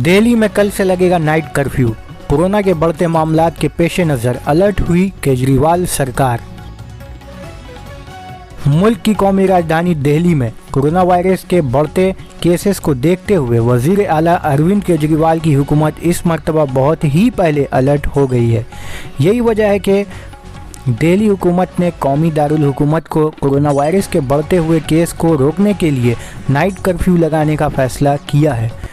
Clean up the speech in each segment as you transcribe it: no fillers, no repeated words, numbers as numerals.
दिल्ली में कल से लगेगा नाइट कर्फ्यू। कोरोना के बढ़ते मामलात के पेश नज़र अलर्ट हुई केजरीवाल सरकार। मुल्क की कौमी राजधानी दिल्ली में कोरोना वायरस के बढ़ते केसेस को देखते हुए वजीर आला अरविंद केजरीवाल की हुकूमत इस मरतबा बहुत ही पहले अलर्ट हो गई है। यही वजह है कि दिल्ली हुकूमत ने कौमी दारुल हुकूमत को कोरोना वायरस के बढ़ते हुए केस को रोकने के लिए नाइट कर्फ्यू लगाने का फैसला किया है।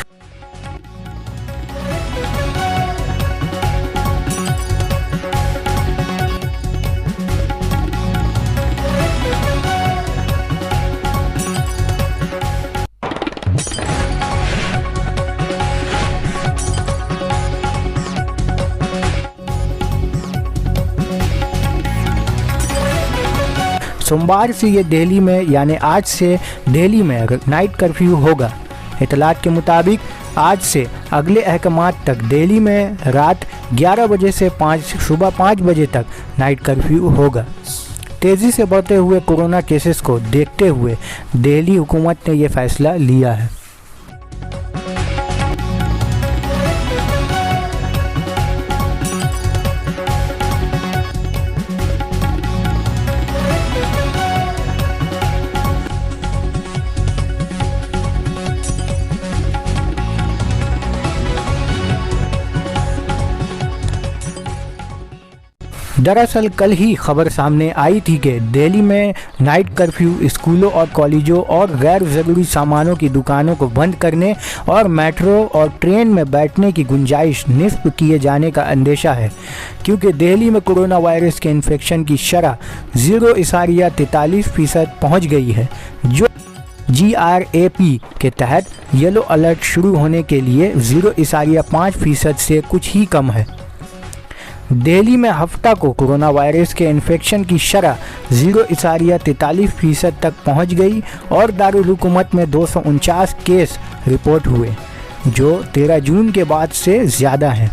सोमवार से ये दिल्ली में यानी आज से दिल्ली में नाइट कर्फ्यू होगा। इतलात के मुताबिक आज से अगले अहकामात तक दिल्ली में रात 11 बजे से सुबह 5 बजे तक नाइट कर्फ्यू होगा। तेज़ी से बढ़ते हुए कोरोना केसेस को देखते हुए दिल्ली हुकूमत ने यह फैसला लिया है। दरअसल कल ही खबर सामने आई थी कि दिल्ली में नाइट कर्फ्यू स्कूलों और कॉलेजों और गैर ज़रूरी सामानों की दुकानों को बंद करने और मेट्रो और ट्रेन में बैठने की गुंजाइश निस्फ किए जाने का अंदेशा है, क्योंकि दिल्ली में कोरोना वायरस के इन्फेक्शन की शरह 0.43% पहुँच गई है, जो GRAP के तहत येलो अलर्ट शुरू होने के लिए 0.5% से कुछ ही कम है। दिल्ली में हफ्ता को कोरोना वायरस के इन्फेक्शन की शरह 0.43% तक पहुंच गई और दारुल हुकूमत में 249 केस रिपोर्ट हुए, जो 13 जून के बाद से ज़्यादा हैं।